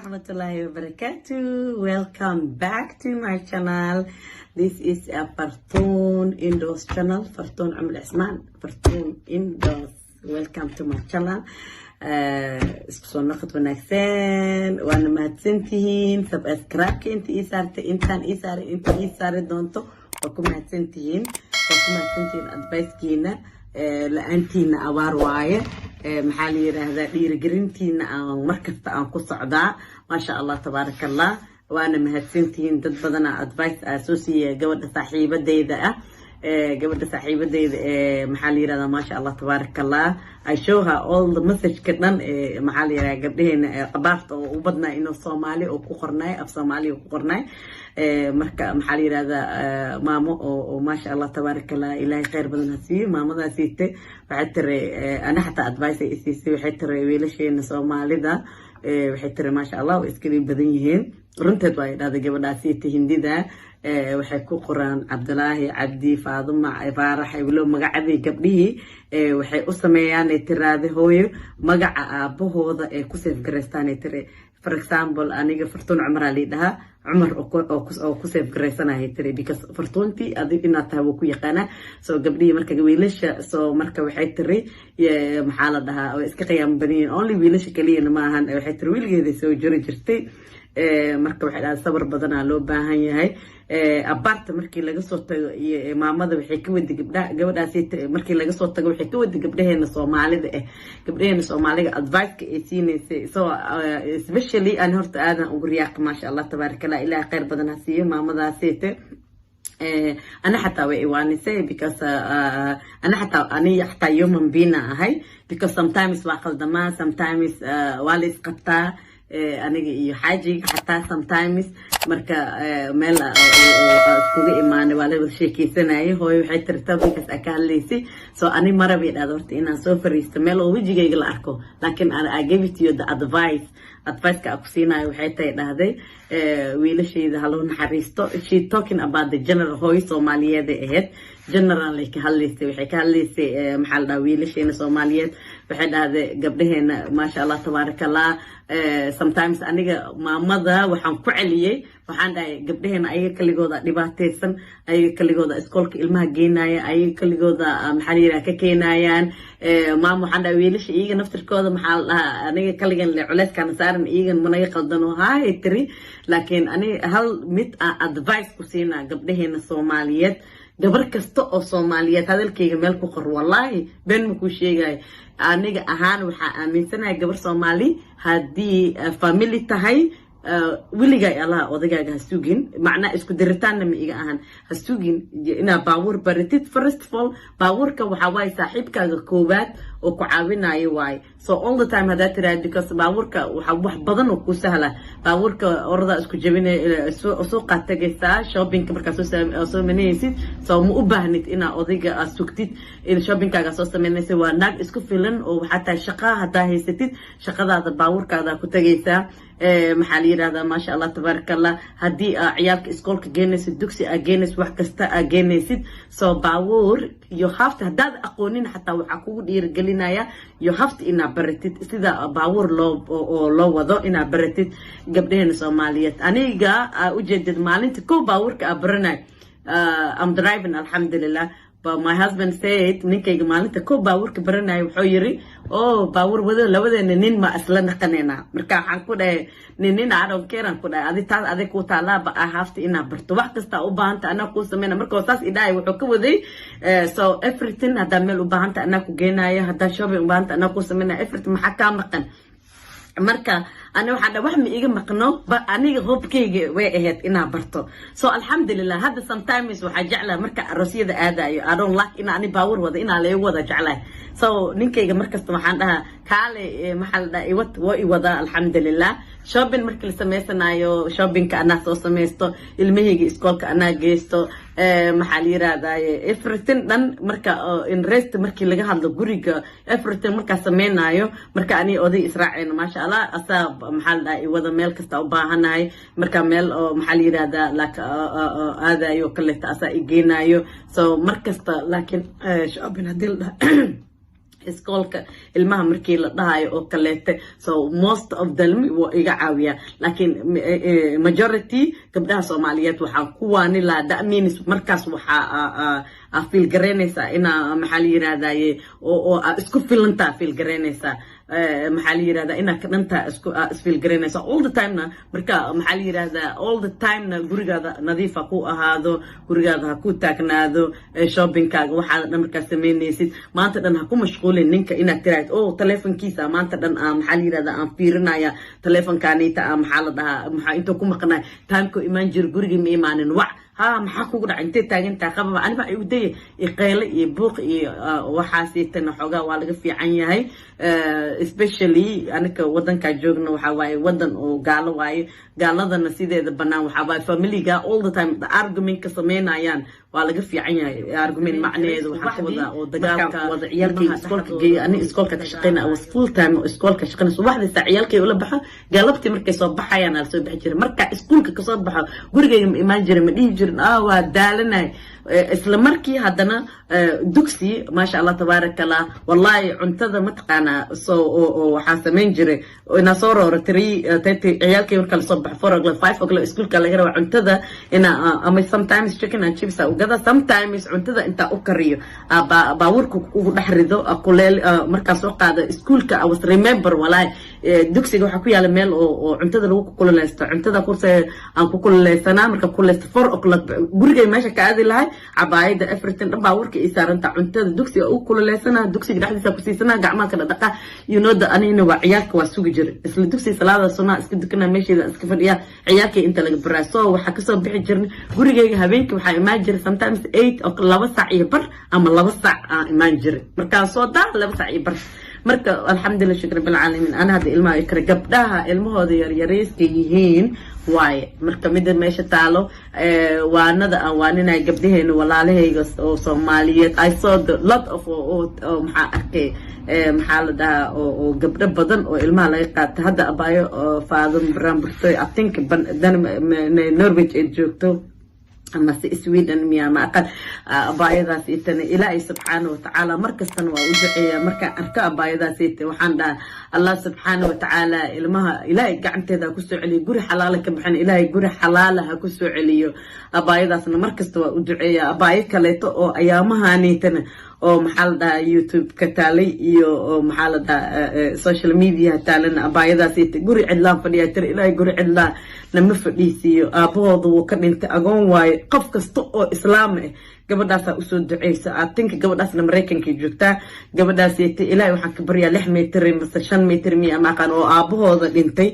warahmatullahi wabarakatuh. Welcome back to my channel. This is a Fartoon Indoors channel. Fartoon Aml Isman. Fartoon Indoors. Welcome to my channel. isku noqod wanaagsan waana mahadsantihiin subscribe-ka inta ii saari doonto waa ku mahadsantihiin advice-kiina la-aantiina abaar waaye maxaa la yiraahdaa dhiirigelintiina aan markasta aan ku socdaa maasha Allah tabaarakallah waana mahadsantihiin dad badan advice soo siiyay gabadha saaxiibadeyda ah gabadha saaxiibadeyda maxaa la yiraahdaa maasha Allah tabaarakallah I show her all the message ka dhan maxaa la yiraahdaa gabdhaheena qabaarta oo u badnaa inuu Soomaali oo ku qornay af Soomaali oo ku qornay marka maxaa la yiraahdaa maamo oo maasha Allah tabaarakallah ilaahay khayr badan ha siiyo maamadaasiite waxay tiri ana xataa advice ay siisay waxay tiri wiilasheena Soomaalida waxay tiri maasha Allah way iska badan yihiin runteed way dhahday gabadhaasiite hindida waxay ku qoraan Cabdulaahi Cabdi Faaduma Faarax iblo magacadii gabdhihii waxay u sameeyaan tiraade hooyo magaca aabahooda ee ku save gareystaan tiri for example aniga Fartoon Umar Ali dhaha Umar oo ku save gareysanahay tiri because Fartoonti adig inaad tahay ku yaqaana soo gabdhihii marka wiilasha soo marka waxay tiri maxaa la dhahaa oo iska qiyaam badan only wiilasha kaliya ma ahan waxay tiri wiilgeeda soo jiri jirtay marka waxay dhahay sabar badan loo baahan yahay abarta markii laga soo tago iyo maamada waxay ka wadi gabadhaasi markii laga soo tago waxay ka wadi gabdhaheena Soomaalida gabdhaheena Soomaaliga advice ay siinaysa so especially an horta aadan ugu riyaaq maasha Allah tabaarakallah ilaahay khayr badan ha siiyo maamadaasi أنا حتى وانسة because أنا حتى human being أهاي because sometimes واقل دما sometimes واليس قطع أنا يحاجي حتى sometimes مركا مال فوق إيمان ولا شيء كيسناي هو يحيي ترتبي كس أكل ليسي so أنا مرة بيد أدورت إن سوفر يستمل ويجي يقول أركو لكن أنا I give it to you the advice كأقصينا وحيي تيد هذا ويلشي إذا هلون حريستو she talking about the general هوي Somalia ده إهت generally كهالليسي وحيي كهالليسي محل ده ويلشي إن Somaliat وحيد هذا قبلهن ما شاء الله تبارك الله sometimes أنا مامضة وحن فعليه وحن ده قبلهن أي كل جودا دباتيسن أي كل جودا إسكولك إلمها جينايا أي كل جودا محليرة ككينايان مامو حن ده ويلش إيجا نفتر كودا محل أنا كل جن لعلات كان صار إيجا منايق قدنو هاي تري لكن أنا هل مت advice كسينا قبلهن الصوماليات gabar kasta oo Soomaaliyeed hadalkayga meel ku qor wallahi been ma ku sheegay aniga ahaan waxa aaminsanahay gabar Soomaali hadii family tahay wiliga Allah odagaaga ha sugin macna isku diritaanna ma iga ahan ha sugin ina baawur baratid first of all baawurka waxa way saaxiibkaaga koobaad oo ku caawinayo way so all the time hada tiraad because baawurka waxa wax badan oo ku sahla baawurka orada isku jabinay soo qaatagaysa shopping marka soo manaysid so ma u baahnid ina odayga sugtid in shoppingkaaga soo sameynaysa waa naag isku filan oo xataa shaqo hada haysatid shaqadaada baawurkaada ku tagaysa maxaa la yiraahdaa maasha Allah tabaarakallah hadii ciyaalka iskoolka geenaysid dugsi geenays wax kasta geenaysid soo baawur you have to hadaad aqoonin xataa waxa kugu dhiirigelinaya you have to ina baratid sida baawur loo wado ina baratid gabdhaheena Soomaaliyeed aniga u jeedid maalinta ko baawurka baranay I'm driving alhamdulillah but my husband said ninkayga maalinta ko baawurka baranay wuxuu yiri oo baawur wada labadeena nin ma asla naqaneena marka waxaan ku dhahay nin aan keeran ku dhahay adi ku taalaaba ahafti ina barto wax kasta u baahanta ana ku sameeyna marka saas idaahay wuxuu ka waday so everything hada meel u baahanta ana ku geenayo hada shopping u baahanta ana ku sameeyna everything ma ka maqan marka أنا واحدة ما إيجا مقنو أنا غوب كي واحد إنا برتو so alhamdulillah هذا sometimes وحجعله مركا الروسية ده هذا I don't like إن أنا باور وده إن عليه وده جعله so نينكي مركز طبعا ده كالي محل ده يوت وده الحمد لله shopping مركز سميستنا يو shopping كأنا سو سميستو المهيج إسكول كأنا جيستو محلي رادا everything دن مركا in rest مركي لجا هذا جوريجا everything مركا سمينا يو مركا أني أودي إسرائيل ما شاء الله أصاب محل ده وده ميل كستا وباهناي مركا ميل محلي رادا لك هذا يو كله تأسا إجينا يو so مركز لكن shopping هديل iskoolka ilmaha markii la dhahayo oo kaleete so most of them waa iga caawiyaa laakiin majority gabdhaha Soomaaliyeed waxaan ku waani la that means markaas waxa feel garanaysa ina maxaa la yiraahdaye oo isku filanta feel garanaysa maxaa la yiraahdaa ina ka dhanta isku feel garanaysa all the time na marka maxaa la yiraahdaa all the time na gurigaada nadiif ku ahaado gurigaada ha ku taagnaado shoppingkaaga waxa dhan marka sameynaysid maanta dhan ha ku mashquulin ninka inaad tiraahdo oo telefonkiisa maanta dhan maxaa la yiraahdaa aan fiirinaya telefonkaaniita maxaa la dhahaa maxaa inta ku maqnaa taanko imaan jir guriga ma imaanin wax ها محاكو قد عن تتاجن تقبل أنا بقى يودي يقيل يبوق وحاسيتنا حاجة والله في عيني هاي especially أنا كودن كجوجنا وحواي ودن وقالوا واي قال هذا النسيد إذا بنا وحواي family قا all the time the argument كسمين عيان والله في عيني argument معني إذا وحكوا ذا ودقاق وضعيالك إسكولك جي أنا إسكولك تشقينا أو full time إسكولك تشقينا سو واحد عيالك يقول بحا قالبتي مركز صباحا يعني على سبح جري مركز إسكولك كصباحا قرقي إيمان جري مدي waa daalanay isla markii hadana dugsi ma sha Allah tabarakallah wallahi cuntada matqana soo waxa sameyn jiray ina soo roortay ciyaalkay marka la soo baxo 4 o'clock 5 o'clock iskuulka laga rabo cuntada ina ama sometimes chicken and chips oo gada sometimes cuntada inta u kariyo baawarku ugu dhaxrido kuleel marka soo qaada iskuulka I was remember wallahi dugsiga waxa ku yaala meel oo cuntada lagu kululeysto cuntada kursay aan ku kululeysana marka kuleysto 4 o'clock gurigay meesha ka aadi lahay cabaayada everything dhan baawarka ay saaranta cuntada dugsiga uu kululeysana dugsiga dhaxdiisa ku siisana gacmaha ka dhaqa you know the anina waa ciyaalka waa sugi jiray isla dugsiga salaada sunna iska dukana meesheeda iska fadhiya ciyaalka inta laga baraaso waxa ka soo bixi jirnay gurigayga habeenkii waxa imaan jiray sometimes 8 oo 2 saac iyo bar ama 2 saac imaan jiray marka soo daa 2 saac iyo bar marka alxamdulillah shukr bil alamin ana hada ilmaha ikra gabdhaha ilmahooda yar yariiska yihiin waaye marka mid meesha taalo waanada aan waaninay gabdhaheena walaalahayga oo Soomaaliyeed I saw the lot of maxaa arkay maxaa la dhahaa oo gabdho badan oo ilmaha laga qaatay hadda abaayo faadan Bramburtoy I think Norwich ay joogto أما سويدن ميا ما أقل بايدا سيتنا إلهي سبحانه وتعالى مركزنا ووجعي مركز أركا بايدا سيت وحنا الله سبحانه وتعالى إلهي قعنت هذا كسر علي جوري حلالك بحن إلهي جوري حلالها كسر عليه بايدا سنا مركز ووجعي بايد كليتو أو أيامها نيتنا oo maxal da YouTube ka taalay iyo maxal da social media taalana abaayadaas ay guri cidlaan fadhiya tir ilaahay guri cidlaan lama fadhiisiyo aabahoodu uu ka dhintay agoon waaye qof kasta oo islaam ah gabadhaas u soo duceysa I think gabadhaasna Mareykanka joogta gabadhaas ay ilaahay waxaan ka baryaa 6 mitir mise 5 mitir miya ma qaan oo aabahooda dhintay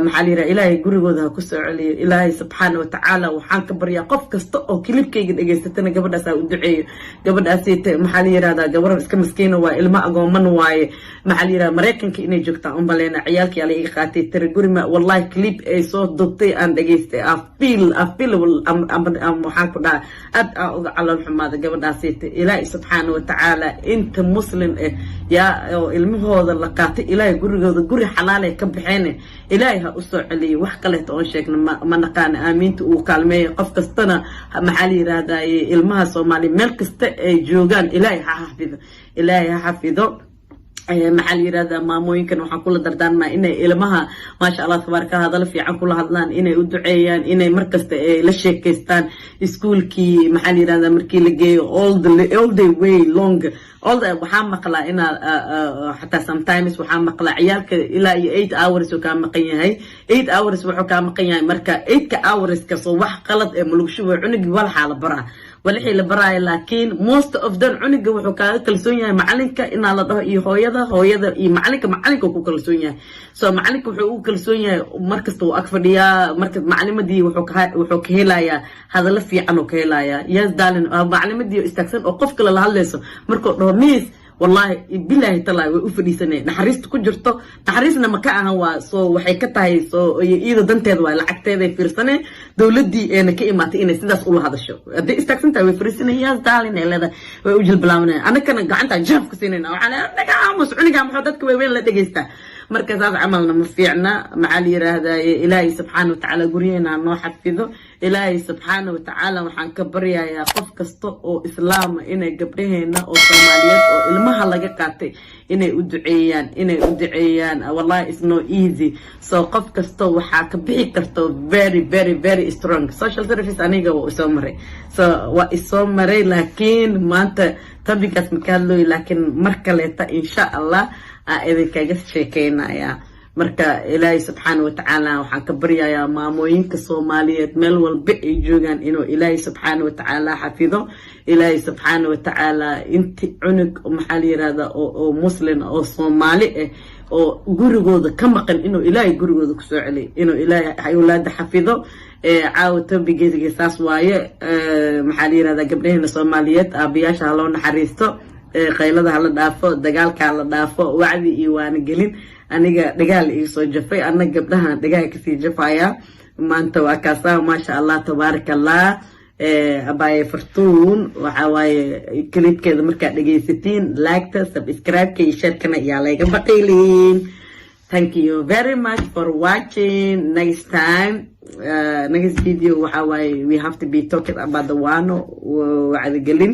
maxal yira ilaahay gurigooda ku soo celiyo ilaahay subhanahu wa ta'ala waxaan ka baryaa qof kasta oo kilibkayga dhageysatana gabadhaas u duceeyo gabadhaas ay maxal yiraahdaa gabar iska miskiina waa ilma agooman waaye maxal yiraahdaa Mareykanka inay joogtaan un baleena ciyaalkii ay iga qaatay tir guri ma wallahi clip ay soo dubtay aan dhageystay I feel am waxaan ku dhaa ad uga الحماد قبل داسيت إلهي سبحانه وتعالى أنت مسلم يا المهود اللقات إلهي قري حلالي كبحينه إلهي هأسوع علي وحكله تونشك ما نقان آمين وكلمة قف كستنا محلي هذا المها صومالي ملك جوجان إلهي حافظه إلهي حافظه محل يرادا مامooyinkan waxaan kula dardaarmaa inay ilmaha ma sha Allah tabaaraka hadal fiican kula hadlaan inay u duceeyaan inay markasta la sheekeystaan iskuulkii maxal yiraahdaa markii la geeyo all the way long all the waxaan maqlaa ina hatta sometimes waxaan maqlaa ciyaalka ilaa 8 hours oo ka maqan yahay 8 hours wuxuu ka maqan yahay marka 8 hours ka soo wax qalad ee mulugshi way cunigi wal xaal baraa walaxii la baraay laakiin most of them cuniga wuxuu ka kalsoon yahay macalinka in la dhaho iyo hooyada iyo macalinka ku kalsoon yahay soo macalinka wuxuu u kalsoon yahay markasta uu ag fadhiyaa marka macalimadii wuxuu ka helayaa hadal fiican oo ka helayaa yes darling macalimadii istaagsan oo qof kale la hadlayso markuu dhaho miis والله بالله تلا وفريسنا نحرست كجرته نحرسنا مكانها وصو وحكتها صو إذا دنتها ولا عكتها في رسنة دولتي أنا كإماتي أنا سيدا أقول هذا الشيء أدي استكسنتها وفريسنا يا دالين هذا وجل بلامنا أنا كان قاعد جاف كسيننا وعلى أنا عامس عني قام حدثك وين لا تجيسته مركز هذا عملنا مفيعنا معالي هذا إلهي سبحانه وتعالى قرينا نو حفظه ilaahay subxaana watacaala waxaan ka baryayaa qof kasta oo islaama inay gabdhaheena oo soomaaliyeed oo ilmaha laga qaatay inay u duceeyaan wallahi is no easy so qof kasta waxaa ka bixi karto very strong social service aniga waa isoo maray so waa isoo maray laakiin maanta topicaas ma ka hadlooyo laakiin mar kaleeta insha allah idinkaga sheekeynaya marka ilaahay subxaana watacaala waxaan ka baryayaa maamooyinka soomaaliyeed meel walba ay joogaan inuu ilaahay subxaana watacaala xafido ilaahay subxaana watacaala inti cunug maxaa la yirahdaa oo muslim oo soomaali ah oo gurigooda ka maqan inuu ilaahay gurigooda kusoo celiyo inuu ilaahay awlaada xafido caawa tobigeediga saas waaye maxaa la yirahdaa gabdhaheena soomaaliyeed aabayaasha ha loo naxariisto qaylada hala dhaafo dagaalka hala dhaafo wacdi iyo waana gelin aniga dagaal iga soo jafay anna gabdhaha dagaal kasii jafaya maanta waa kaasa maasha allah tabaaraka allah abaaye fartuun waxa waaye clipkeeda markaad dhegaysatiin like-ta subscribe-ka iyo share-kana ayaa layga baqaylin thank you very much for watching next time next video waxa waaye we have to be talking about the wano wacdi gelin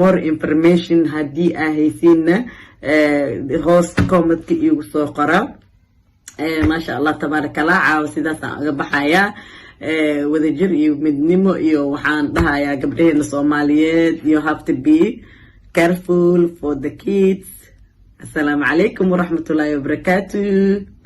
more information haddii aa haysiina hoos commentka iigu soo qora maasha allah tabaaraka allah caawa sidaasaan uga baxayaa wadajir iyo midnimo iyo waxaan dhahayaa gabdhaheena soomaaliyeed you have to be careful for the kids assalaamu calaykum waraxmatullaahi wabarakaatu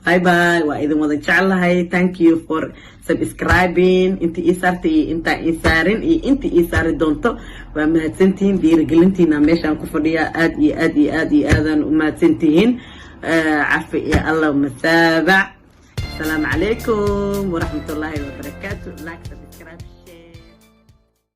bye bye waa idin wada jeclahay thank you for subscribing inta ii saartay iyo intaa ii saarin iyo inta ii saari doonto waa mahadsantihiin dhiirigelintiina meeshaan ku fadhiyaa aad iyo aadaan u mahadsantihiin cafi iyo allah masaabac السلام عليكم ورحمة الله وبركاته. لايك سبسكرايب